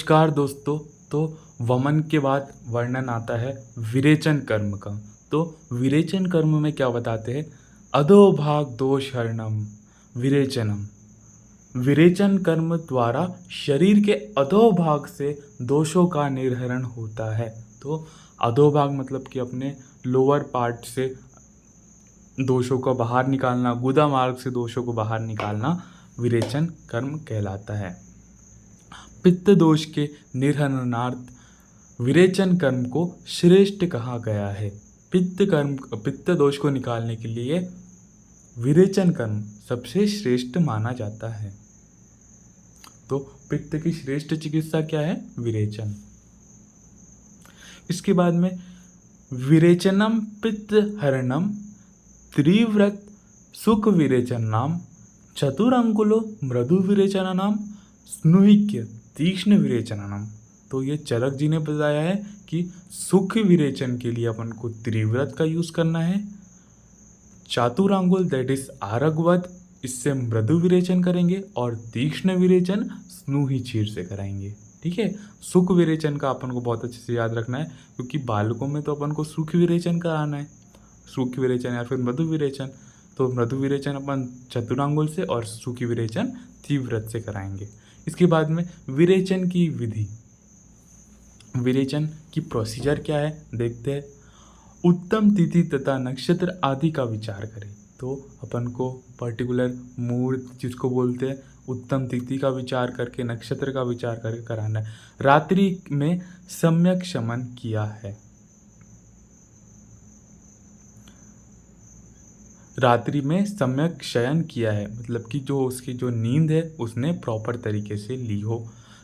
नमस्कार दोस्तों। तो वमन के बाद वर्णन आता है विरेचन कर्म का। तो विरेचन कर्म में क्या बताते हैं? अधोभाग दोष हरणम विरेचनम। विरेचन कर्म द्वारा शरीर के अधोभाग से दोषों का निर्हरण होता है। तो अधोभाग मतलब कि अपने लोअर पार्ट से दोषों को बाहर निकालना, गुदा मार्ग से दोषों को बाहर निकालना विरेचन कर्म कहलाता है। पित्त दोष के निर्हरणार्थ विरेचन कर्म को श्रेष्ठ कहा गया है। पित्त दोष को निकालने के लिए विरेचन कर्म सबसे श्रेष्ठ माना जाता है। तो पित्त की श्रेष्ठ चिकित्सा क्या है? विरेचन। इसके बाद में विरेचनम पित्त हरणम त्रिव्रत सुख विरेचन नाम चतुरंगुलो मृदु विरेचन नाम स्नुहिक्य तीक्ष्ण विरेचनम। तो ये चरक जी ने बताया है कि सुख विरेचन के लिए अपन को त्रिव्रत का यूज करना है। चातुरांगुल दैट इज आरगवत, इससे मृदु विरेचन करेंगे, और तीक्ष्ण विरेचन स्नुही चीर से कराएंगे। ठीक है। सुख विरेचन का अपन को बहुत अच्छे से याद रखना है, क्योंकि बालकों में तो अपन को सुख विरेचन कराना है, सुख विरेचन या फिर मृदु विरेचन। तो मृदु विरेचन अपन चतुरांगुल से और सुखी विरेचन तीव्रत से कराएंगे। इसके बाद में विरेचन की विधि, विरेचन की प्रोसीजर क्या है देखते हैं। उत्तम तिथि तथा नक्षत्र आदि का विचार करें। तो अपन को पर्टिकुलर मुहूर्त जिसको बोलते हैं, उत्तम तिथि का विचार करके, नक्षत्र का विचार करके कराना है। रात्रि में सम्यक शमन किया है। रात्रि में सम्यक शयन किया है मतलब कि जो उसकी जो नींद है उसने प्रॉपर तरीके से ली हो।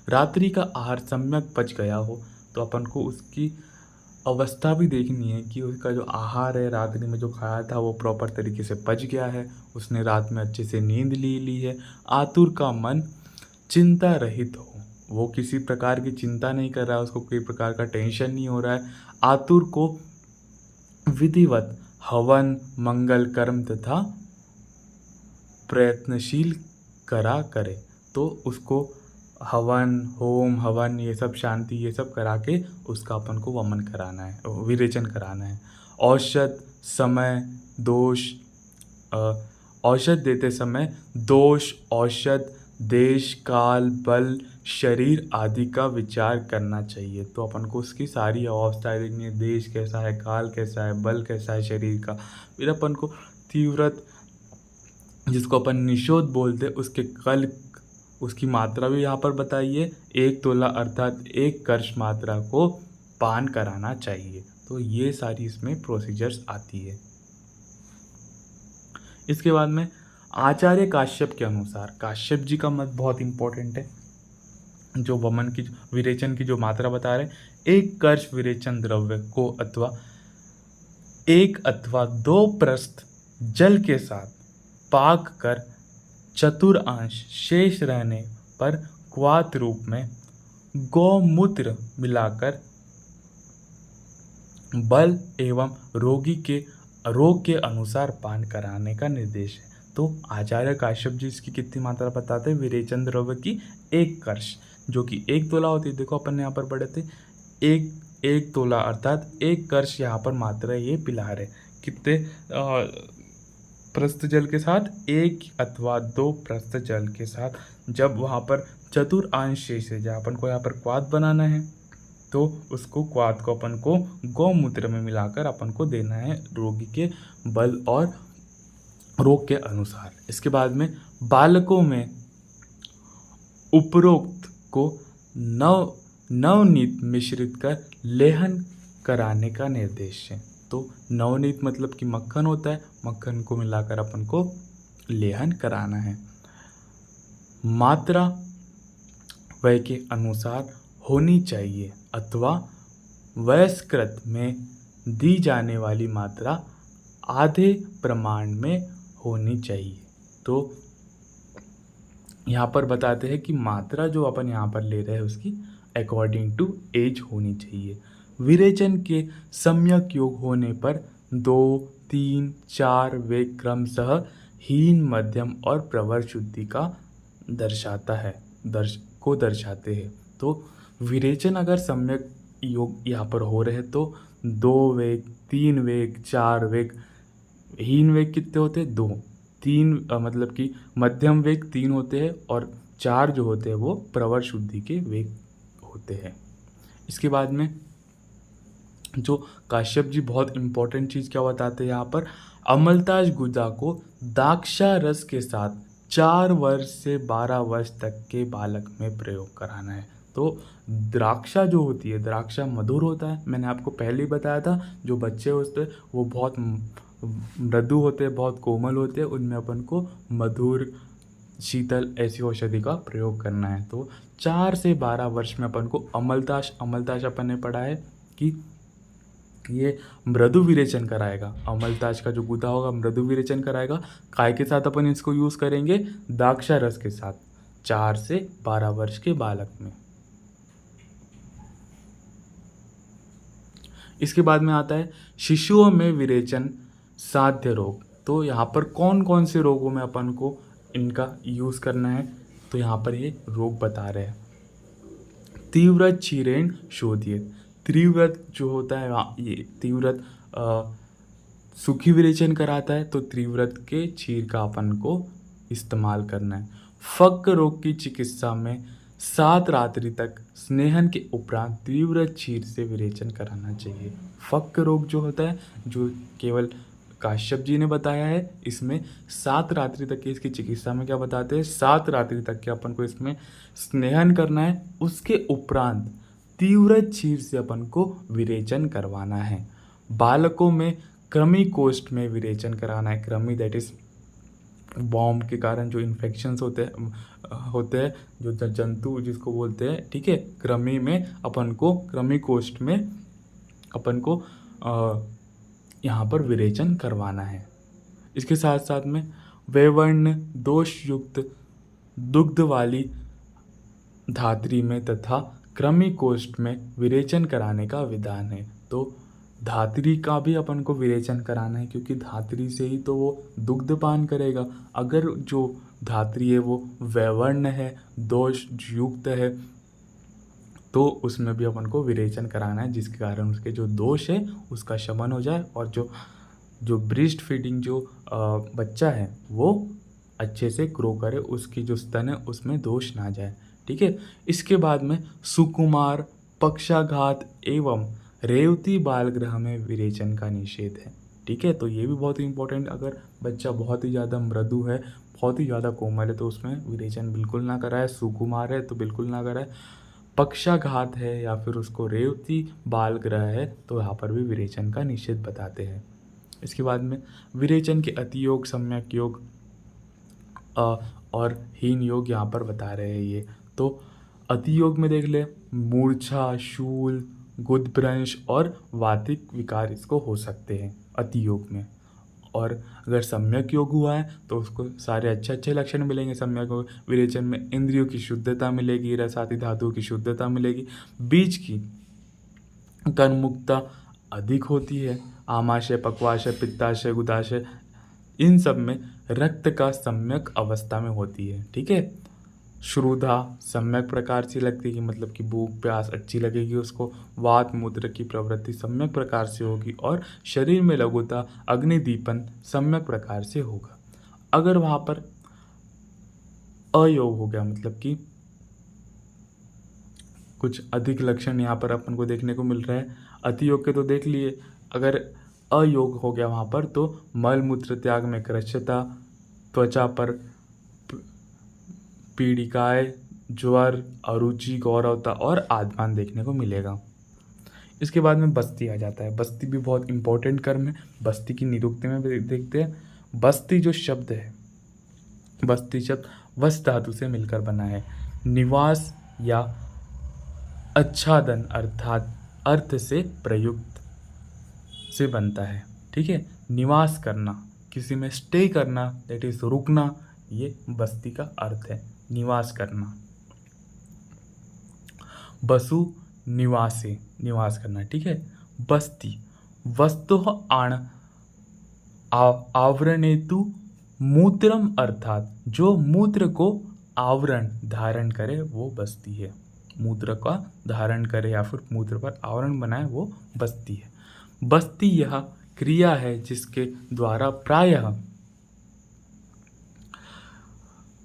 रात्रि का आहार सम्यक पच गया हो। तो अपन को उसकी अवस्था भी देखनी है कि उसका जो आहार है रात्रि में जो खाया था वो प्रॉपर तरीके से पच गया है, उसने रात में अच्छे से नींद ली है। आतुर का मन चिंता रहित हो, वो किसी प्रकार की चिंता नहीं कर रहा है, उसको कोई प्रकार का टेंशन नहीं हो रहा है। आतुर को विधिवत हवन मंगल कर्म तथा प्रयत्नशील करा करे। तो उसको हवन होम हवन ये सब शांति ये सब करा के उसका अपन को वमन कराना है, विरेचन कराना है। औषध समय दोष, औषध देते समय दोष औषध देश काल बल शरीर आदि का विचार करना चाहिए। तो अपन को उसकी सारी अवस्थाएं देखनी है, देश कैसा है, काल कैसा है, बल कैसा है शरीर का। फिर अपन को तीव्रत जिसको अपन निषोध बोलते हैं उसके कल उसकी मात्रा भी यहाँ पर बताइए। 1 तोला अर्थात 1 कर्ष मात्रा को पान कराना चाहिए। तो ये सारी इसमें प्रोसीजर्स आती है। इसके बाद में आचार्य काश्यप के अनुसार, काश्यप जी का मत बहुत इंपॉर्टेंट है, जो वमन की विरेचन की जो मात्रा बता रहे हैं। 1 कर्ष विरेचन द्रव्य को अथवा 1 अथवा 2 प्रस्थ जल के साथ पाक कर चतुर्थांश शेष रहने पर क्वाथ रूप में गौमूत्र मिलाकर बल एवं रोग के अनुसार पान कराने का निर्देश है। तो आचार्य काश्यप जी इसकी कितनी मात्रा बताते हैं? विरेचन द्रव्य की 1 कर्ष, जो कि 1 तोला होती है। देखो अपन ने यहाँ पर पढ़े थे 1 तोला अर्थात 1 कर्ष यहाँ पर मात्रा ये पिला रहे। कितने प्रस्थ जल के साथ? 1 अथवा 2 प्रस्थ जल के साथ। जब वहाँ पर चतुर्थांश शेष है, जहाँ अपन को यहाँ पर क्वाथ बनाना है, तो उसको क्वाथ को अपन को गौमूत्र में मिलाकर अपन को देना है रोगी के बल और रोग के अनुसार। इसके बाद में बालकों में उपरोक्त को नवनीत मिश्रित कर लेहन कराने का निर्देश है। तो नवनीत मतलब कि मक्खन होता है, मक्खन को मिलाकर अपन को लेहन कराना है। मात्रा वय के अनुसार होनी चाहिए अथवा वयस्कृत में दी जाने वाली मात्रा आधे प्रमाण में होनी चाहिए। तो यहाँ पर बताते हैं कि मात्रा जो अपन यहाँ पर ले रहे हैं उसकी अकॉर्डिंग टू एज होनी चाहिए। विरेचन के सम्यक योग होने पर 2, 3, 4 वे क्रमशः हीन मध्यम और प्रवर शुद्धि का दर्शाते हैं। तो विरेचन अगर सम्यक योग यहाँ पर हो रहे तो 2 वेग, 3 वेग, 4 वेग, हीन वेग कितने होते हैं? 2, 3 मतलब कि मध्यम वेग 3 होते हैं और 4 जो होते हैं वो प्रवर शुद्धि के वेग होते हैं। इसके बाद में जो काश्यप जी बहुत इंपॉर्टेंट चीज़ क्या बताते हैं यहाँ पर, अमलताज गुदा को द्राक्षा रस के साथ 4 वर्ष से 12 वर्ष तक के बालक में प्रयोग कराना है। तो द्राक्षा जो होती है, द्राक्षा मधुर होता है, मैंने आपको पहले ही बताया था। जो बच्चे होते हैं वो बहुत मृदु होते हैं, बहुत कोमल होते हैं, उनमें अपन को मधुर शीतल ऐसी औषधि का प्रयोग करना है। तो 4 से 12 वर्ष में अपन को अमलताज अपन ने पढ़ा है कि ये मृदु विरेचन कराएगा। अमलताज का जो गुदा होगा मृदु विरेचन कराएगा। काय के साथ अपन इसको यूज़ करेंगे? द्राक्षा रस के साथ 4 से 12 वर्ष के बालक में। इसके बाद में आता है शिशुओं में विरेचन साध्य रोग। तो यहाँ पर कौन कौन से रोगों में अपन को इनका यूज़ करना है? तो यहाँ पर ये रोग बता रहे हैं। तीव्र क्षीरेण शोधित। तीव्रत जो होता है ये तीव्रत सूखी विरेचन कराता है, तो तीव्रत के क्षीर का अपन को इस्तेमाल करना है। फक रोग की चिकित्सा में 7 रात्रि तक स्नेहन के उपरांत तीव्र क्षीर से विरेचन कराना चाहिए। फक रोग जो होता है, जो केवल काश्यप जी ने बताया है, इसमें 7 रात्रि तक की इसकी चिकित्सा में क्या बताते हैं, 7 रात्रि तक के अपन को इसमें स्नेहन करना है, उसके उपरांत तीव्र क्षीर से अपन को विरेचन करवाना है। बालकों में कृमि कोष्ठ में विरेचन कराना है। कृमि दैट इज बॉम्ब के कारण जो इन्फेक्शंस होते हैं जो जंतु जिसको बोलते हैं, ठीक है। कृमि में अपन को कृमि कोष्ठ में अपन को यहाँ पर विरेचन करवाना है। इसके साथ साथ में वैवर्ण दोष युक्त दुग्ध वाली धात्री में तथा कृमि कोष्ठ में विरेचन कराने का विधान है। तो धात्री का भी अपन को विरेचन कराना है, क्योंकि धात्री से ही तो वो दुग्ध पान करेगा। अगर जो धात्री है वो वैवर्ण है, दोष युक्त है, तो उसमें भी अपन को विरेचन कराना है, जिसके कारण उसके जो दोष है उसका शमन हो जाए और जो ब्रेस्ट फीडिंग जो बच्चा है वो अच्छे से ग्रो करे, उसकी जो स्तन है उसमें दोष ना जाए, ठीक है। इसके बाद में सुकुमार, पक्षाघात एवं रेवती बालगृह में विरेचन का निषेध है, ठीक है। तो ये भी बहुत ही इंपॉर्टेंट, अगर बच्चा बहुत ही ज़्यादा मृदु है, बहुत ही ज़्यादा कोमल है, तो उसमें विरेचन बिल्कुल ना कराए। सुकुमार है तो बिल्कुल ना कराए। पक्षाघात है या फिर उसको रेवती बालगृह है तो यहाँ पर भी विरेचन का निषेध बताते हैं। इसके बाद में विरेचन के अतियोग, सम्यक योग और हीन योग यहाँ पर बता रहे हैं ये। तो अतियोग में देख ले, मूर्छा, शूल, गुदभ्रंश और वातिक विकार इसको हो सकते हैं अतियोग में। और अगर सम्यक योग हुआ है तो उसको सारे अच्छे अच्छे लक्षण मिलेंगे। सम्यक विरेचन में इंद्रियों की शुद्धता मिलेगी, रसाती धातुओं की शुद्धता मिलेगी, बीज की कर्ममुक्ता अधिक होती है, आमाशय, पक्वाशय, पित्ताशय, गुदाशय, इन सब में रक्त का सम्यक अवस्था में होती है, ठीक है। श्रुधा सम्यक प्रकार से लगती है, मतलब कि भूख प्यास अच्छी लगेगी उसको। वात मूत्र की प्रवृत्ति सम्यक प्रकार से होगी और शरीर में लघुता, अग्निदीपन सम्यक प्रकार से होगा। अगर वहाँ पर अयोग हो गया, मतलब कि कुछ अधिक लक्षण यहाँ पर अपन को देखने को मिल रहा है। अतियोग के तो देख लिए, अगर अयोग हो गया वहाँ पर तो मल मूत्र त्याग में कृच्छता, त्वचा पर पीड़िकाएँ, ज्वर, अरुचि, गौरवता और आद्यमान देखने को मिलेगा। इसके बाद में बस्ती आ जाता है। बस्ती भी बहुत इंपॉर्टेंट कर्म है। बस्ती की निरुक्ति में देखते हैं। बस्ती जो शब्द है, बस्ती शब्द वस धातु से मिलकर बना है। निवास या आच्छादन अर्थात अर्थ से प्रयुक्त से बनता है, ठीक है। निवास करना, किसी में स्टे करना, दैट इज रुकना, ये बस्ती का अर्थ है, निवास करना। बसु निवासे, निवास करना, ठीक है। बस्ती वस्तु आवरणेतु मूत्रम अर्थात जो मूत्र को आवरण धारण करे वो बस्ती है। मूत्र का धारण करे या फिर मूत्र पर आवरण बनाए वो बस्ती है। बस्ती यह क्रिया है जिसके द्वारा प्रायः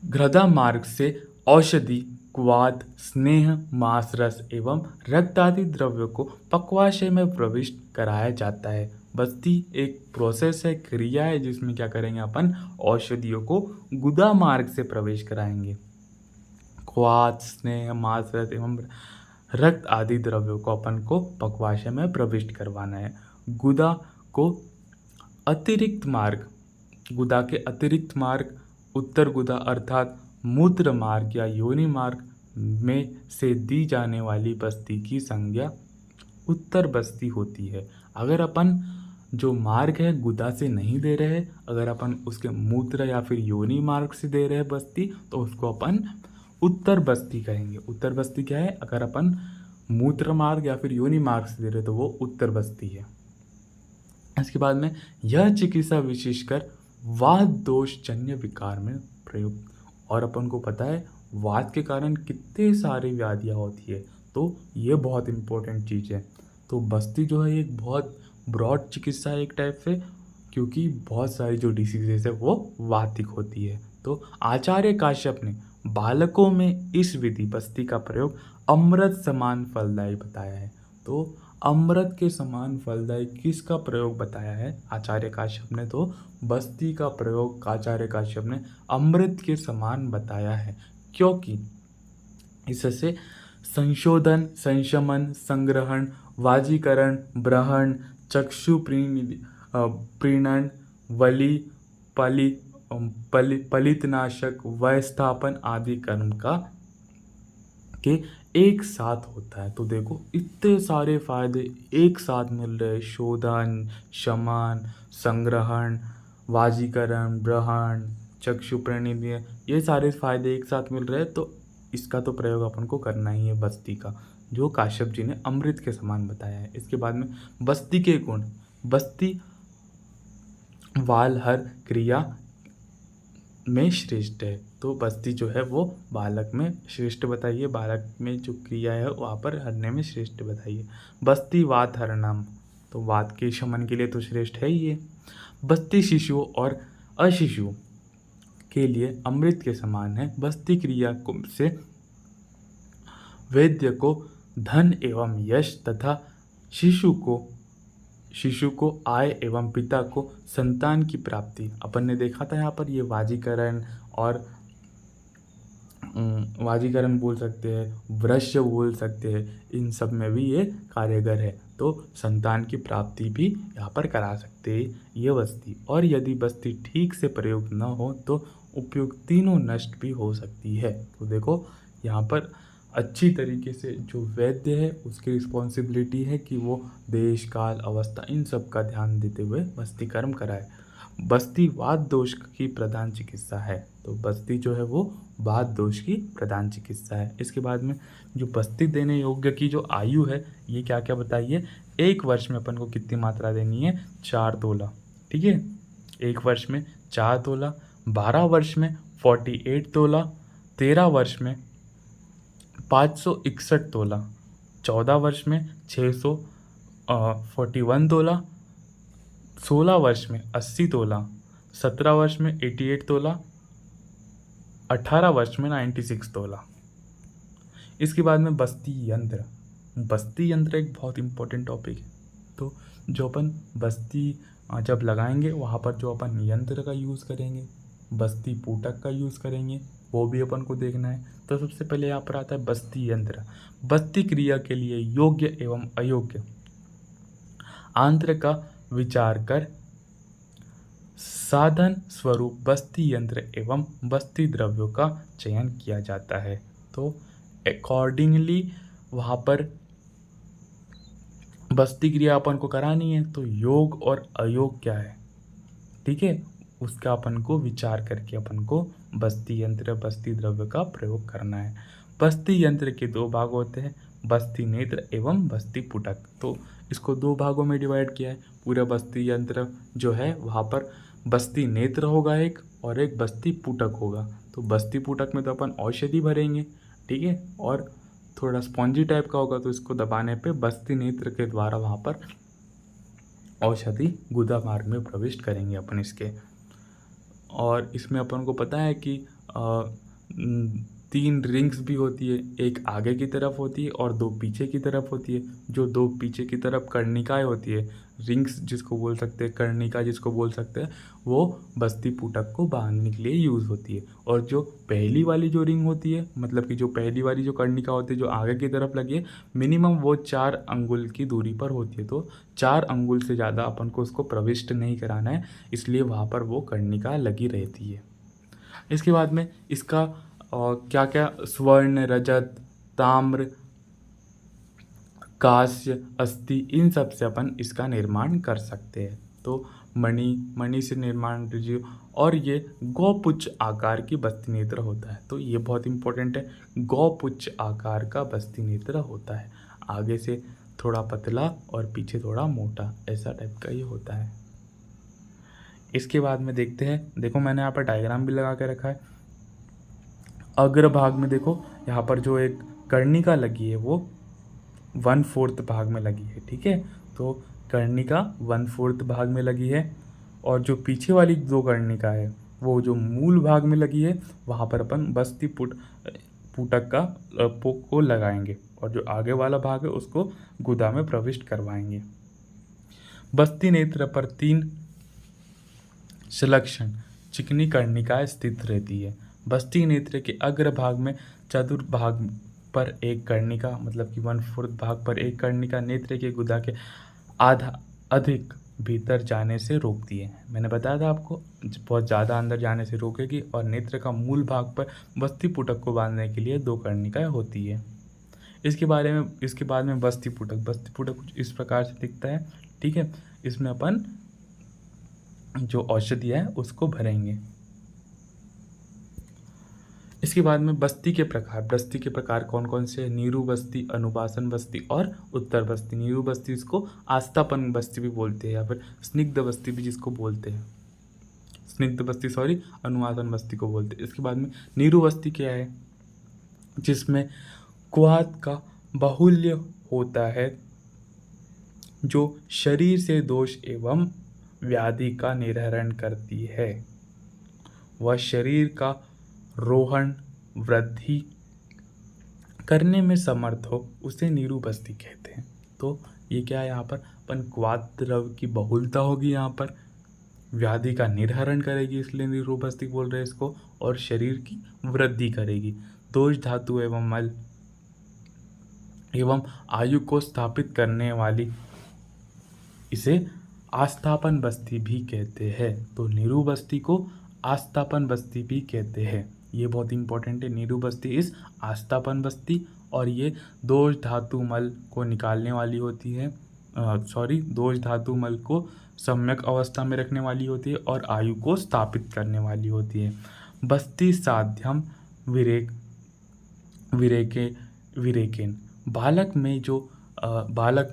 घृदा मार्ग से औषधि, क्वाथ, स्नेह, मांस रस एवं रक्त आदि द्रव्यों को पक्वाशय में प्रविष्ट कराया जाता है। बस्ती एक प्रोसेस है, क्रिया है जिसमें क्या करेंगे अपन औषधियों को गुदा मार्ग से प्रवेश कराएंगे। क्वाथ, स्नेह, मांस रस एवं रक्त आदि द्रव्यों को अपन को पक्वाशय में प्रविष्ट करवाना है। गुदा को अतिरिक्त मार्ग, गुदा के अतिरिक्त मार्ग उत्तर गुदा अर्थात मूत्र मार्ग या योनि मार्ग में से दी जाने वाली बस्ती की संज्ञा उत्तर बस्ती होती है। अगर अपन जो मार्ग है गुदा से नहीं दे रहे, अगर अपन उसके मूत्र या फिर योनि मार्ग से दे रहे हैं बस्ती, तो उसको अपन उत्तर बस्ती कहेंगे। उत्तर बस्ती क्या है? अगर अपन मूत्र मार्ग या फिर योनि मार्ग से दे रहे तो वो उत्तर बस्ती है। इसके बाद में यह चिकित्सा विशेषकर वात दोष जन्य विकार में प्रयुक्त, और अपन को पता है वात के कारण कितने सारी व्याधियाँ होती है, तो ये बहुत इंपॉर्टेंट चीज़ है। तो बस्ती जो है एक बहुत ब्रॉड चिकित्सा है एक टाइप से, क्योंकि बहुत सारी जो डिसीजेज है वो वातिक होती है। तो आचार्य काश्यप ने बालकों में इस विधि बस्ती का प्रयोग अमृत समान फलदायी बताया है। तो अमृत के समान फलदायी किसका प्रयोग बताया है आचार्य काश्यप ने? तो बस्ती का प्रयोग आचार्य काश्यप ने अमृत के समान बताया है, क्योंकि इससे संशोधन, संशमन, संग्रहण, वाजीकरण, ब्रहण, चक्षु प्रीणन, वली, पलितनाशक, वयस्थापन आदि कर्म का के एक साथ होता है। तो देखो इतने सारे फायदे एक साथ मिल रहे हैं, शोधन, शमन, संग्रहण, वाजीकरण, ब्रहण, चक्षु प्रणिधि, ये सारे फायदे एक साथ मिल रहे हैं। तो इसका तो प्रयोग अपन को करना ही है बस्ती का, जो काश्यप जी ने अमृत के समान बताया है। इसके बाद में बस्ती के गुण, बस्ती वाल हर क्रिया में श्रेष्ठ है। तो बस्ती जो है वो बालक में श्रेष्ठ बताइए, बालक में जो क्रिया है वहाँ पर हरने में श्रेष्ठ बताइए। बस्ती वात हरणम, तो वात के शमन के लिए तो श्रेष्ठ है ही है। बस्ती शिशुओं और अशिशुओं के लिए अमृत के समान है। बस्ती क्रिया से वैद्य को धन एवं यश तथा शिशु को आय एवं पिता को संतान की प्राप्ति। अपन ने देखा था यहाँ पर ये वाजीकरण और वाजीकरण बोल सकते हैं, वृश्य बोल सकते हैं, इन सब में भी ये कार्यगर है। तो संतान की प्राप्ति भी यहाँ पर करा सकते हैं ये बस्ती। और यदि बस्ती ठीक से प्रयोग न हो तो उपयोग तीनों नष्ट भी हो सकती है। तो देखो यहाँ पर अच्छी तरीके से जो वैद्य है उसकी रिस्पॉन्सिबिलिटी है कि वो देश, काल, अवस्था इन सब का ध्यान देते हुए बस्ती कर्म कराए। बस्ती वात दोष की प्रधान चिकित्सा है। तो बस्ती जो है वो वात दोष की प्रधान चिकित्सा है। इसके बाद में जो बस्ती देने योग्य की जो आयु है ये क्या क्या बताइए। 1 वर्ष में अपन को कितनी मात्रा देनी है? 4 तोला, ठीक है। 1 वर्ष में 4 तोला, 12 वर्ष में 48 तोला, 13 वर्ष में 561 तोला, 14 वर्ष में 641 तोला, 16 वर्ष में 80 तोला, 17 वर्ष में 88 तोला, 18 वर्ष में 96 तोला। इसके बाद में बस्ती यंत्र। बस्ती यंत्र एक बहुत इंपॉर्टेंट टॉपिक है। तो जो अपन बस्ती जब लगाएंगे वहाँ पर जो अपन यंत्र का यूज़ करेंगे, बस्ती पूटक का यूज़ करेंगे, वो भी अपन को देखना है। तो सबसे पहले यहाँ पर आता है बस्ती यंत्र। बस्ती क्रिया के लिए योग्य एवं अयोग्य आंत्र का विचार कर साधन स्वरूप बस्ती यंत्र एवं बस्ती द्रव्यों का चयन किया जाता है। तो अकॉर्डिंगली वहाँ पर बस्ती क्रिया अपन को करानी है, तो योग और अयोग क्या है, ठीक है, उसका अपन को विचार करके अपन को बस्ती यंत्र, बस्ती द्रव्य का प्रयोग करना है। बस्ती यंत्र के 2 भाग होते हैं, बस्ती नेत्र एवं बस्ती पुटक। तो इसको 2 भागों में डिवाइड किया है। पूरा बस्ती यंत्र जो है वहाँ पर बस्ती नेत्र होगा एक, और एक बस्ती पुटक होगा। तो बस्ती पुटक में तो अपन औषधि भरेंगे, ठीक है, और थोड़ा स्पॉन्जी टाइप का होगा, तो इसको दबाने पे बस्ती नेत्र के द्वारा वहाँ पर औषधि गुदा मार्ग में प्रविष्ट करेंगे अपन इसके। और इसमें अपन को पता है कि 3 रिंग्स भी होती है, एक आगे की तरफ होती है और 2 पीछे की तरफ होती है। जो 2 पीछे की तरफ कर्णिकाएँ होती है, रिंग्स जिसको बोल सकते हैं, कर्णिका जिसको बोल सकते हैं, वो बस्ती पुटक को बांधने के लिए यूज़ होती है। और जो पहली वाली जो रिंग होती है, मतलब कि जो पहली वाली जो कर्णिका होती है जो आगे की तरफ लगी है, मिनिमम वो 4 अंगुल की दूरी पर होती है। तो 4 अंगुल से ज़्यादा अपन को उसको प्रविष्ट नहीं कराना है, इसलिए वहाँ पर वो कर्णिका लगी रहती है। इसके बाद में इसका क्या क्या स्वर्ण, रजत, ताम्र, कांस्य, अस्थि, इन सब से अपन इसका निर्माण कर सकते हैं। तो मणि से निर्माण कीजिए। और ये गौपुच्छ आकार की बस्ती नेत्र होता है। तो ये बहुत इंपॉर्टेंट है, गौपुच्छ आकार का बस्ती नेत्र होता है। आगे से थोड़ा पतला और पीछे थोड़ा मोटा, ऐसा टाइप का ये होता है। इसके बाद में देखते हैं, देखो मैंने यहाँ पर डायग्राम भी लगा के रखा है। अग्रभाग में देखो, यहाँ पर जो एक कर्णिका लगी है वो 1/4 भाग में लगी है, ठीक है। तो कर्णिका 1/4 भाग में लगी है, और जो पीछे वाली 2 कर्णिका है वो जो मूल भाग में लगी है, वहाँ पर अपन बस्ती पुटक का को लगाएंगे, और जो आगे वाला भाग है उसको गुदा में प्रविष्ट करवाएंगे। बस्ती नेत्र पर 3 संलक्षण चिकनी कर्णिकाएं स्थित रहती है। बस्ती नेत्र के अग्रभाग में चतुर्भाग पर एक कर्णिका, मतलब कि 1/4 भाग पर एक कर्णिका नेत्र के गुदा के आधा अधिक भीतर जाने से रोकती है। मैंने बताया था आपको, बहुत ज़्यादा अंदर जाने से रोकेगी। और नेत्र का मूल भाग पर बस्ती पुटक को बांधने के लिए 2 कर्णिकाएं होती है। इसके बाद में बस्ती पुटक कुछ इस प्रकार से दिखता है, ठीक है। इसमें अपन जो औषधि है उसको भरेंगे। इसके बाद में बस्ती के प्रकार कौन कौन से हैं? नीरू बस्ती, अनुवासन बस्ती और उत्तर बस्ती। नीरू बस्ती इसको आस्थापन बस्ती भी बोलते हैं, या फिर स्निग्ध बस्ती भी जिसको बोलते हैं, अनुवासन बस्ती को बोलते हैं। इसके बाद में नीरू बस्ती क्या है? जिसमें क्वाथ का बाहुल्य होता है, जो शरीर से दोष एवं व्याधि का निर्हरण करती है। वह शरीर का रोहण वृद्धि करने में समर्थ हो, उसे नीरू बस्ती कहते हैं। तो ये क्या है, यहाँ पर अपन क्वाथ द्रव्य की बहुलता होगी, यहाँ पर व्याधि का निर्हरण करेगी, इसलिए नीरू बस्ती बोल रहे हैं इसको, और शरीर की वृद्धि करेगी। दोष धातु एवं मल एवं आयु को स्थापित करने वाली इसे आस्थापन बस्ती भी कहते हैं। तो नीरू बस्ती को आस्थापन बस्ती भी कहते हैं। ये बहुत इंपॉर्टेंट है। नीरू बस्ती इस आस्थापन बस्ती, और ये दोष धातु मल को निकालने वाली होती है, दोष धातु मल को सम्यक अवस्था में रखने वाली होती है, और आयु को स्थापित करने वाली होती है। बस्ती साध्यम विरेकेन बालक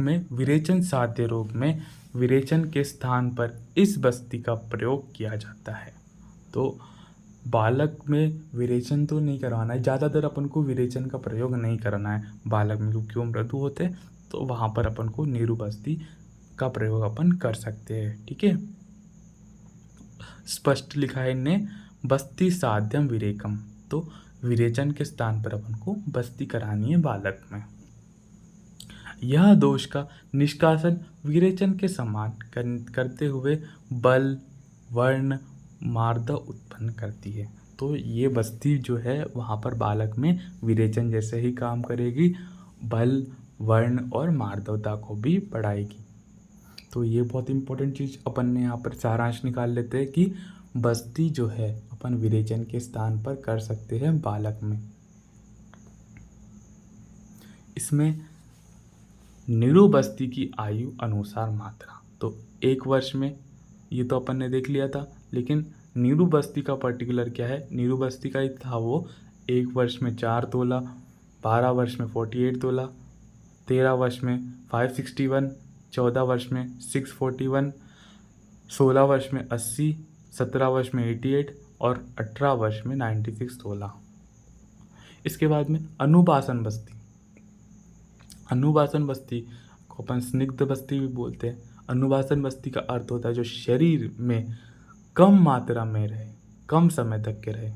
में विरेचन साध्य रोग में विरेचन के स्थान पर इस बस्ती का प्रयोग किया जाता है। तो बालक में विरेचन तो नहीं करवाना है, ज़्यादातर अपन को विरेचन का प्रयोग नहीं करना है बालक में, क्योंकि वो मृदु होते हैं, तो वहाँ पर अपन को नीरू बस्ती का प्रयोग अपन कर सकते हैं, ठीक है। स्पष्ट लिखा है इनने, बस्ती साध्यम विरेकम, तो विरेचन के स्थान पर अपन को बस्ती करानी है बालक में। यह दोष का निष्कासन विरेचन के समान करते हुए बल, वर्ण, मार्दव उत्पन्न करती है। तो ये बस्ती जो है वहाँ पर बालक में विरेचन जैसे ही काम करेगी, बल, वर्ण और मार्दवता को भी बढ़ाएगी। तो ये बहुत इंपॉर्टेंट चीज़ अपन ने यहाँ पर सारांश निकाल लेते हैं कि बस्ती जो है अपन विरेचन के स्थान पर कर सकते हैं बालक में। इसमें नीरू बस्ती की आयु अनुसार मात्रा, तो 1 वर्ष में ये तो अपन ने देख लिया था, लेकिन नीरू बस्ती का पर्टिकुलर क्या है, नीरू बस्ती का ही था वो 1 वर्ष में 4 तोला, 12 वर्ष में 48 तोला, 13 वर्ष में 561, 14 वर्ष में 641, 16 वर्ष में 80, 17 वर्ष में 88 और 18 वर्ष में 96 तोला। इसके बाद में अनुवासन बस्ती, अनुवासन बस्ती को अपन स्निग्ध बस्ती भी बोलते हैं। अनुवासन बस्ती का अर्थ होता है जो शरीर में कम मात्रा में रहे, कम समय तक के रहे,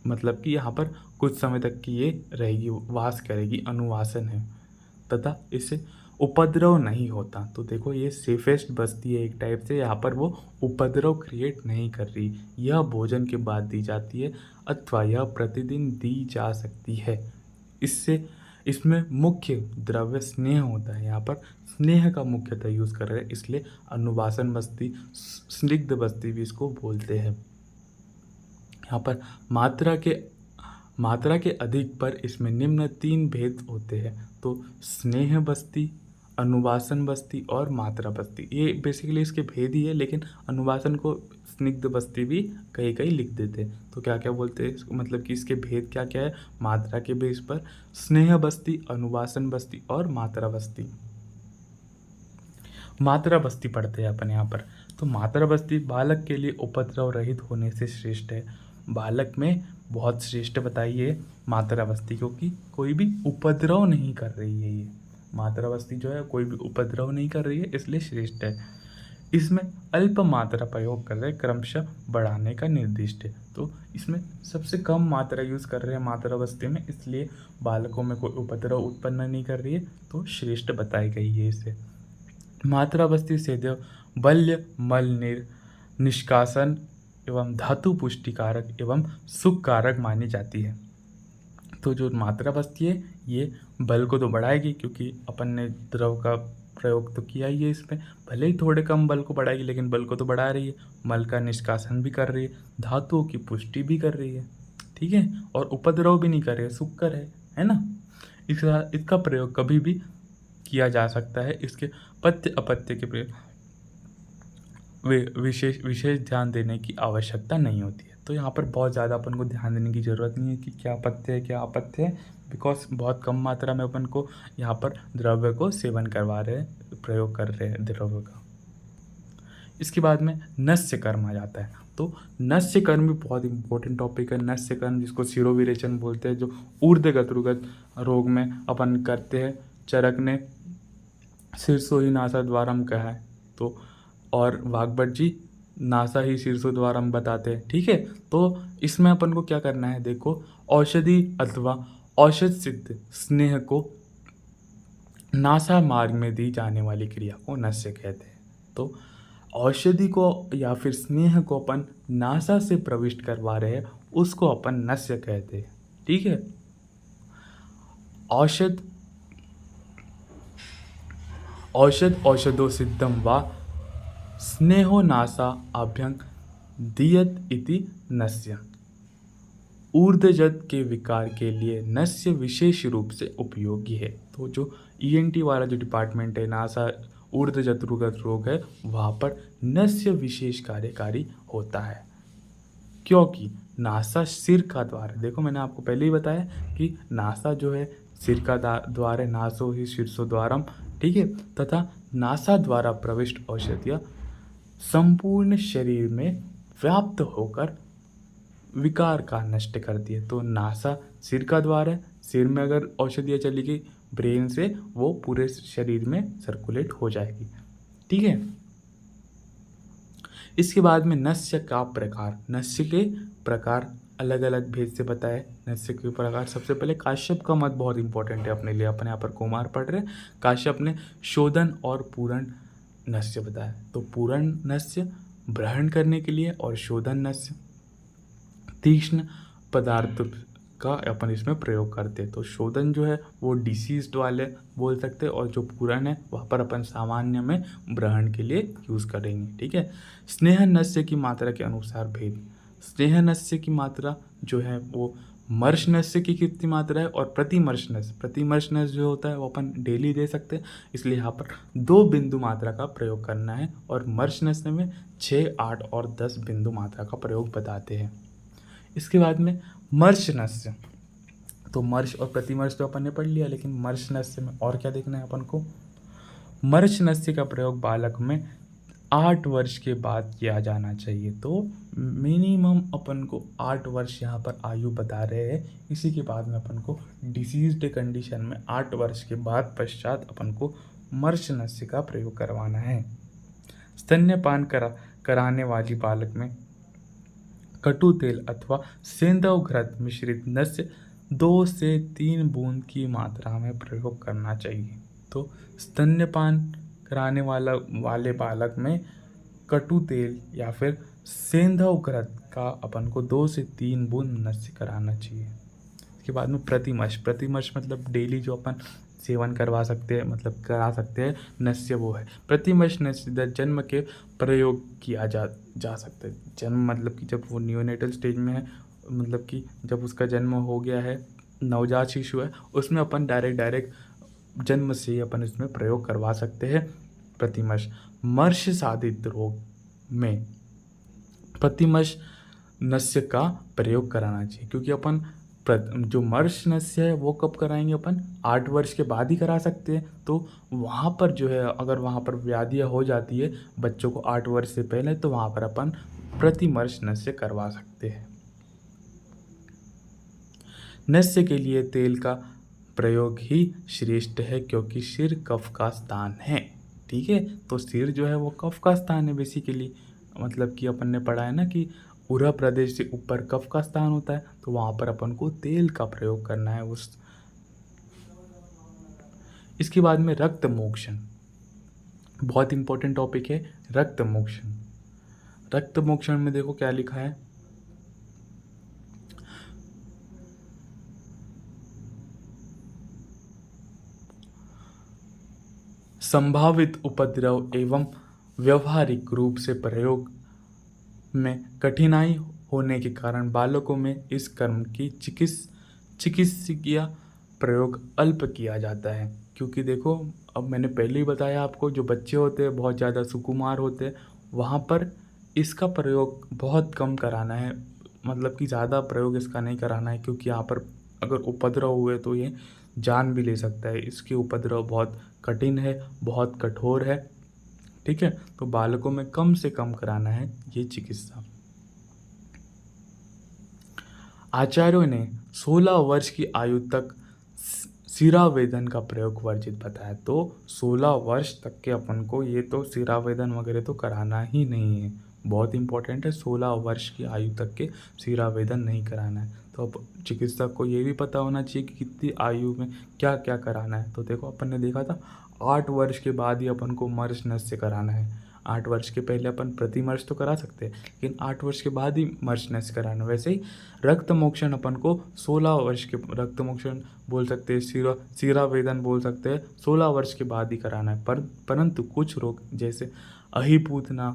मतलब कि यहाँ पर कुछ समय तक की ये रहेगी, वास करेगी, अनुवासन है, तथा इससे उपद्रव नहीं होता। तो देखो ये सेफेस्ट बस्ती है एक टाइप से, यहाँ पर वो उपद्रव क्रिएट नहीं कर रही। यह भोजन के बाद दी जाती है अथवा यह प्रतिदिन दी जा सकती है। इसमें मुख्य द्रव्य स्नेह होता है, यहाँ पर स्नेह का मुख्यतः यूज़ कर रहे हैं, इसलिए अनुवासन बस्ती, स्निग्ध बस्ती भी इसको बोलते हैं। यहाँ पर मात्रा के अधिक पर इसमें निम्न 3 भेद होते हैं। तो स्नेह बस्ती, अनुवासन बस्ती और मात्रा बस्ती, ये बेसिकली इसके भेद ही है, लेकिन अनुवासन को स्निग्ध बस्ती भी कहीं कहीं लिख देते हैं। तो क्या क्या बोलते हैं इसको, मतलब कि इसके भेद क्या क्या है। मात्रा के बेस पर स्नेह बस्ती, अनुवासन बस्ती और मात्रा बस्ती। मात्रा बस्ती पढ़ते हैं अपन यहाँ पर। तो मात्रा बस्ती बालक के लिए उपद्रव रहित होने से श्रेष्ठ है। बालक में बहुत श्रेष्ठ बताई है मात्रा बस्ती, क्योंकि कोई भी उपद्रव नहीं कर रही है। ये मात्रा बस्ती जो है कोई भी उपद्रव नहीं कर रही है, इसलिए श्रेष्ठ है। इसमें अल्प मात्रा प्रयोग कर रहे हैं, क्रमशः बढ़ाने का निर्दिष्ट है। तो इसमें सबसे कम मात्रा यूज़ कर रहे हैं मात्रा बस्ती में, इसलिए बालकों में कोई उपद्रव उत्पन्न नहीं कर रही है, तो श्रेष्ठ बताई गई है इसे। मात्रा बस्ती सेदेव बल्य मल निष्कासन एवं धातु पुष्टिकारक एवं सुखकारक मानी जाती है। तो जो मात्रा बस्ती है ये बल को तो बढ़ाएगी, क्योंकि अपन ने द्रव का प्रयोग तो किया ही है इसमें, भले ही थोड़े कम बल को बढ़ाएगी लेकिन बल को तो बढ़ा रही है। मल का निष्कासन भी कर रही है, धातुओं की पुष्टि भी कर रही है, ठीक है, और उपद्रव भी नहीं कर रही है, सुखकर है ना। इसका प्रयोग कभी भी किया जा सकता है। इसके पत्य अपत्य के प्रयोग विशेष ध्यान देने की आवश्यकता नहीं होती है। तो यहाँ पर बहुत ज़्यादा अपन को ध्यान देने की ज़रूरत नहीं है कि क्या पथ्य है क्या अपथ्य है, बिकॉज बहुत कम मात्रा में अपन को यहाँ पर द्रव्य को सेवन करवा रहे हैं, प्रयोग कर रहे हैं द्रव्य का। इसके बाद में नस्य कर्म आ जाता है। तो नस्य कर्म भी बहुत इंपॉर्टेंट टॉपिक है। नस्य कर्म जिसको शिरोविरेचन बोलते हैं, जो ऊर्ध्वगत रोग में अपन करते हैं। चरक ने शीर्षो ही नासा द्वारम कहा है, तो और वाग्भट जी नासा ही शीर्षो द्वारम बताते हैं, ठीक है। तो इसमें अपन को क्या करना है, देखो औषधि अथवा औषध सिद्ध स्नेह को नासा मार्ग में दी जाने वाली क्रिया को नस्य कहते हैं। तो औषधि को या फिर स्नेह को अपन नासा से प्रविष्ट करवा रहे हैं, उसको अपन नस्य कहते हैं, ठीक है। औषधो सिद्धम वा स्नेहो नासा अभ्यंग दियत इति नस्य। ऊर्ध्वजत के विकार के लिए नस्य विशेष रूप से उपयोगी है। तो जो ईएनटी वाला जो डिपार्टमेंट है, नासा ऊर्ध्वजतरुगत रोग है, वहाँ पर नस्य विशेष कार्यकारी होता है, क्योंकि नासा सिर का द्वार है। देखो मैंने आपको पहले ही बताया कि नासा जो है सिर का द्वार है, नासो ही शीर्षो द्वारम, ठीक है, तथा नासा द्वारा प्रविष्ट औषधियाँ संपूर्ण शरीर में व्याप्त होकर विकार का नष्ट करती है। तो नासा सिर का द्वार है, सिर में अगर औषधियाँ चली गई ब्रेन से, वो पूरे शरीर में सर्कुलेट हो जाएगी, ठीक है। इसके बाद में नस्य का प्रकार, नस्य के प्रकार अलग अलग भेद से बताए। नस्य के प्रकार सबसे पहले काश्यप का मत बहुत इंपॉर्टेंट है अपने लिए, अपने यहाँ पर कुमार पढ़ रहे। काश्यप ने शोधन और पूरण नस्य बताया। तो पूरण नस्य ग्रहण करने के लिए और शोधन नस्य तीक्ष्ण पदार्थ का अपन इसमें प्रयोग करते हैं। तो शोधन जो है वो डिसीज्ड वाले बोल सकते हैं, और जो पूरण है वहाँ पर अपन सामान्य में ग्रहण के लिए यूज़ करेंगे, ठीक है। स्नेह नस्य की मात्रा के अनुसार भेद। स्नेह नस्य की मात्रा जो है वो मर्श नस्य की कितनी मात्रा है, और प्रतिमर्श नस्य जो होता है वो अपन डेली दे सकते हैं, इसलिए यहाँ पर 2 बिंदु मात्रा का प्रयोग करना है, और मर्श नस्य में 6, 8 और 10 बिंदु मात्रा का प्रयोग बताते हैं। इसके बाद में मर्श नस्य। तो मर्श और प्रतिमर्श तो अपन ने पढ़ लिया, लेकिन मर्श नस्य में और क्या देखना है अपन को। मर्श नस्य का प्रयोग बालक में 8 वर्ष के बाद किया जाना चाहिए। तो मिनिमम अपन को 8 वर्ष यहाँ पर आयु बता रहे हैं। इसी के बाद में अपन को डिसीज्ड कंडीशन में 8 वर्ष के बाद पश्चात अपन को मर्शनस्य का प्रयोग करवाना है। स्तन्यपान कराने वाली बालक में कटु तेल अथवा सेंधव घृत मिश्रित नस्य 2 से 3 बूंद की मात्रा में प्रयोग करना चाहिए। तो स्तन्यपान कराने वाले बालक में कटु तेल या फिर सेंधव घृत का अपन को 2 से 3 बूंद नस्य कराना चाहिए। इसके बाद में प्रतिमश मतलब डेली जो अपन सेवन करवा सकते हैं, मतलब करा सकते हैं नस्य, वो है प्रतिमश नस्य। जन्म के प्रयोग किया जा सकता है। जन्म मतलब कि जब वो न्यूनेटल स्टेज में है, मतलब कि जब उसका जन्म हो गया है, नवजात शिशु है, उसमें अपन डायरेक्ट जन्म से ही अपन इसमें प्रयोग करवा सकते हैं प्रतिमश। मर्श साधित रोग में प्रतिमश नस्य का प्रयोग कराना चाहिए, क्योंकि अपन जो मर्श नस्य है वो कब कराएंगे, अपन 8 वर्ष के बाद ही करा सकते हैं। तो वहाँ पर जो है, अगर वहाँ पर व्याधियाँ हो जाती है बच्चों को 8 वर्ष से पहले, तो वहाँ पर अपन प्रतिमर्श नस्य करवा सकते हैं। नस्य के लिए तेल का प्रयोग ही श्रेष्ठ है, क्योंकि सिर कफ का स्थान है। ठीक है, तो सिर जो है वो कफ का स्थान है बेसिकली। मतलब कि अपन ने पढ़ा है ना कि उरह प्रदेश से ऊपर कफ का स्थान होता है, तो वहाँ पर अपन को तेल का प्रयोग करना है उस। इसके बाद में रक्त मोक्षण, बहुत इंपॉर्टेंट टॉपिक है रक्त मोक्षण। रक्त मोक्षण में देखो क्या लिखा है, संभावित उपद्रव एवं व्यवहारिक रूप से प्रयोग में कठिनाई होने के कारण बालकों में इस कर्म की चिकित्सकीय प्रयोग अल्प किया जाता है। क्योंकि देखो, अब मैंने पहले ही बताया आपको, जो बच्चे होते हैं बहुत ज़्यादा सुकुमार होते हैं, वहाँ पर इसका प्रयोग बहुत कम कराना है। मतलब कि ज़्यादा प्रयोग इसका नहीं कराना है, क्योंकि यहाँ पर अगर उपद्रव हुए तो ये जान भी ले सकता है। इसके उपद्रव बहुत कठिन है, बहुत कठोर है। ठीक है, तो बालकों में कम से कम कराना है ये चिकित्सा। आचार्यों ने 16 वर्ष की आयु तक सिरावेदन का प्रयोग वर्जित बताया। तो 16 वर्ष तक के अपन को ये तो सिरावेदन वगैरह तो कराना ही नहीं है, बहुत इंपॉर्टेंट है। 16 वर्ष की आयु तक के सिरावेदन नहीं कराना है। तो अब चिकित्सक को ये भी पता होना चाहिए कि कितनी आयु में क्या क्या कराना है। तो देखो, अपन ने देखा था 8 वर्ष के बाद ही अपन को मर्श नस्य कराना है। 8 वर्ष के पहले अपन प्रतिमर्श तो करा सकते हैं, लेकिन 8 वर्ष के बाद ही मर्श नस्य कराना। वैसे ही रक्त मोक्षण अपन को 16 वर्ष के, रक्त मोक्षण बोल सकते हैं, सिरावेदन बोल सकते हैं, 16 वर्ष के बाद ही कराना है। परंतु कुछ रोग जैसे अहिपूतना,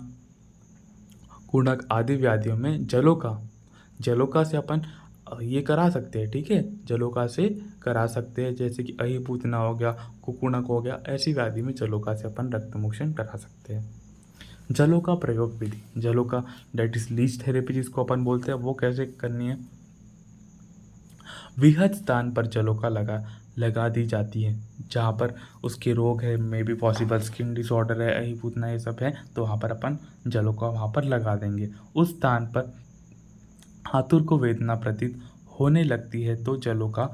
कुणक आदि व्याधियों में जलोका से अपन ये करा सकते हैं। ठीक है, जलोका से करा सकते हैं, जैसे कि अहिपूतना हो गया, कुकुणक हो गया, ऐसी व्याधि में जलोका से अपन रक्त मोक्षण करा सकते हैं। जलोका प्रयोग विधि, जलोका डेट इज लीच थेरेपी जिसको अपन बोलते हैं, वो कैसे करनी है। विहत स्थान पर जलोका लगा दी जाती है, जहाँ पर उसके रोग है, may be possible skin disorder है, अहिपूतना ये सब है, तो वहाँ पर अपन जलोका वहाँ पर लगा देंगे। उस स्थान पर हाथुर को वेदना प्रतीत होने लगती है तो जलोका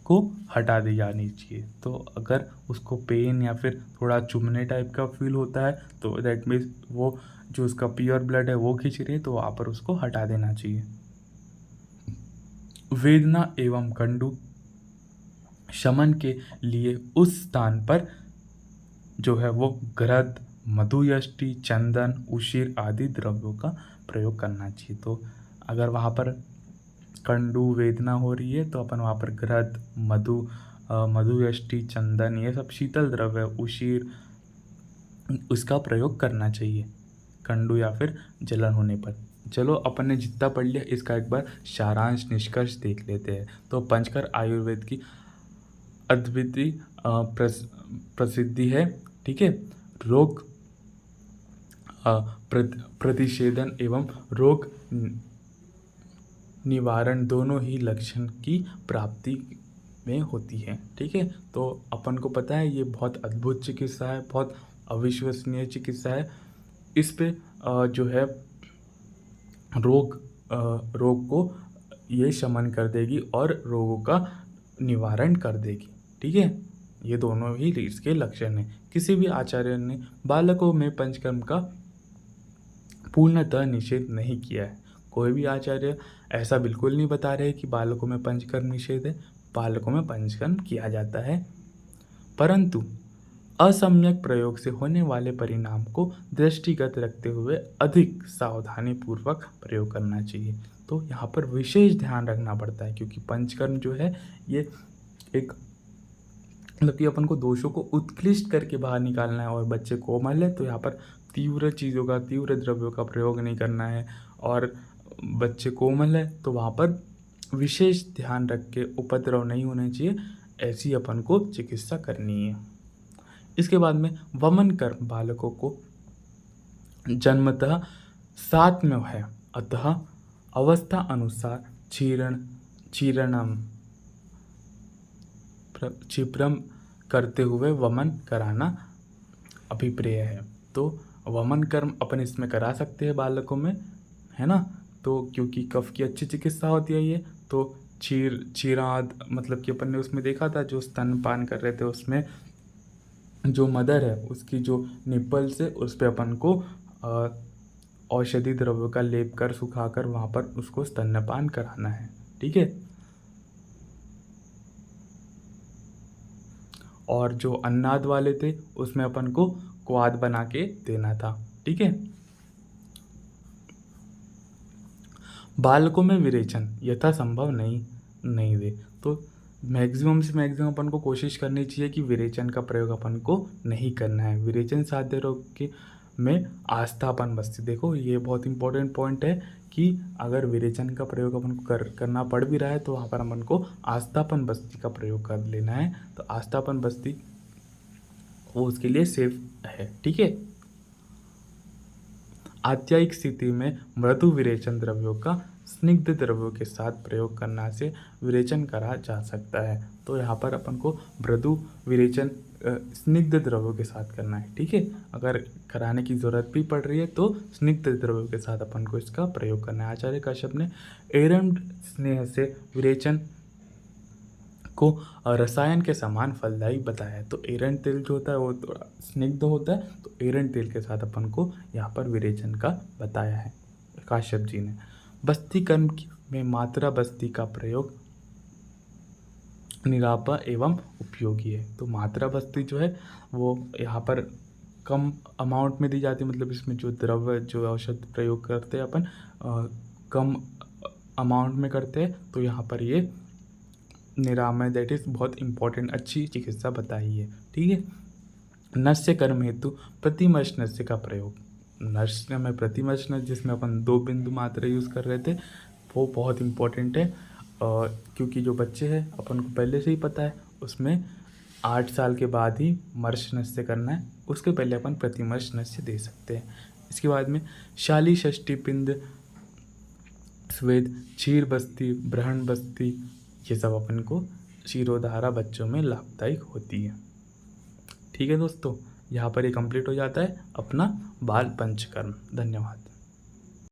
को हटा दी जानी चाहिए। तो अगर उसको पेन या फिर थोड़ा चुभने टाइप का फील होता है, तो दैट मीन्स वो जो उसका प्योर ब्लड है वो खींच रही है, तो वहाँ पर उसको हटा देना चाहिए। वेदना एवं कंडू शमन के लिए उस स्थान पर जो है वो घृत, मधुयष्टि, चंदन, उशीर आदि द्रव्यों का प्रयोग करना चाहिए। तो अगर वहाँ पर कंडू वेदना हो रही है, तो अपन वहाँ पर घृत, मधुयष्टि, चंदन, ये सब शीतल द्रव्य, उशीर, उसका प्रयोग करना चाहिए कंडू या फिर जलन होने पर। चलो, अपन ने जितना पढ़ लिया इसका एक बार सारांश निष्कर्ष देख लेते हैं। तो पंचकर आयुर्वेद की अद्वितीय प्रसिद्धि है। ठीक है, रोग प्रतिषेधन एवं रोग निवारण दोनों ही लक्षण की प्राप्ति में होती है। ठीक है, तो अपन को पता है ये बहुत अद्भुत चिकित्सा है, बहुत अविश्वसनीय चिकित्सा है। इस पे जो है रोग को ये शमन कर देगी और रोगों का निवारण कर देगी। ठीक है, ये दोनों ही इसके लक्षण हैं। किसी भी आचार्य ने बालकों में पंचकर्म का पूर्णतः निषेध नहीं किया है। कोई भी आचार्य ऐसा बिल्कुल नहीं बता रहे कि बालकों में पंचकर्म निषेध है। बालकों में पंचकर्म किया जाता है, परंतु असम्यक प्रयोग से होने वाले परिणाम को दृष्टिगत रखते हुए अधिक सावधानी पूर्वक प्रयोग करना चाहिए। तो यहाँ पर विशेष ध्यान रखना पड़ता है, क्योंकि पंचकर्म जो है ये एक मतलब कि अपन को दोषों को उत्कृष्ट करके बाहर निकालना है, और बच्चे कोमल है तो यहाँ पर तीव्र चीज़ों का, तीव्र द्रव्यों का प्रयोग नहीं करना है, और बच्चे कोमल है तो वहाँ पर विशेष ध्यान रख के उपद्रव नहीं होने चाहिए, ऐसी अपन को चिकित्सा करनी है। इसके बाद में वमन कर्म बालकों को जन्मतः साथ में है, अतः अवस्था अनुसार क्षिप्रम करते हुए वमन कराना अभिप्रेय है। तो वमन कर्म अपन इसमें करा सकते हैं बालकों में, है ना। तो क्योंकि कफ की अच्छी चिकित्सा होती है ये, तो क्षीराद मतलब कि अपन ने उसमें देखा था, जो स्तनपान कर रहे थे उसमें जो मदर है उसकी जो निप्पल से उस पर अपन को औषधि द्रव्यों का लेप कर सुखाकर वहाँ पर उसको स्तनपान कराना है। ठीक है, और जो अन्नाद वाले थे उसमें अपन को क्वाद बना के देना था। ठीक है, बालकों में विरेचन यथासंभव नहीं दे। तो मैक्सिमम से मैक्सिमम अपन को कोशिश करनी चाहिए कि विरेचन का प्रयोग अपन को नहीं करना है। विरेचन साध्य रोग के में आस्थापन बस्ती, देखो ये बहुत इंपॉर्टेंट पॉइंट है कि अगर विरेचन का प्रयोग अपन को करना पड़ भी रहा है तो वहाँ पर अपन को आस्थापन बस्ती का प्रयोग कर लेना है। तो आस्थापन बस्ती वो उसके लिए सेफ है। ठीक है, आत्यायिक स्थिति में मृदु विरेचन द्रव्यों का स्निग्ध द्रव्यों के साथ प्रयोग करना से विरेचन करा जा सकता है। तो यहाँ पर अपन को मृदु विरेचन स्निग्ध द्रव्यों के साथ करना है। ठीक है, अगर कराने की ज़रूरत भी पड़ रही है तो स्निग्ध द्रव्यों के साथ अपन को इसका प्रयोग करना है। आचार्य कश्यप ने एरम स्नेह से विरेचन को रसायन के समान फलदायी बताया है। तो एरंड तेल जो होता है वो थोड़ा स्निग्ध होता है, तो एरंड तेल के साथ अपन को यहाँ पर विरेचन का बताया है काश्यप जी ने। बस्ती कर्म में मात्रा बस्ती का प्रयोग निरापा एवं उपयोगी है। तो मात्रा बस्ती जो है वो यहाँ पर कम अमाउंट में दी जाती है, मतलब इसमें जो द्रव्य जो औषध प्रयोग करते हैं अपन कम अमाउंट में करते हैं। तो यहाँ पर ये निरामय दैट इज़ बहुत इंपॉर्टेंट अच्छी चिकित्सा बताई है। ठीक है, नस्य कर्म हेतु प्रतिमर्श नस्य का प्रयोग, नस्य में प्रतिमर्श नस्य जिसमें अपन 2 बिंदु मात्रा यूज़ कर रहे थे वो बहुत इंपॉर्टेंट है, क्योंकि जो बच्चे हैं अपन को पहले से ही पता है उसमें 8 साल के बाद ही मर्श नस्य करना है, उसके पहले अपन प्रतिमर्श नस्य दे सकते हैं। इसके बाद में शाली षष्ठी पिंड स्वेद क्षीर बस्ती ब्रहण बस्ती ये सब अपन को क्षीरोधारा बच्चों में लाभदायक होती है। ठीक है दोस्तों, यहाँ पर ये कंप्लीट हो जाता है अपना बाल पंचकर्म। धन्यवाद।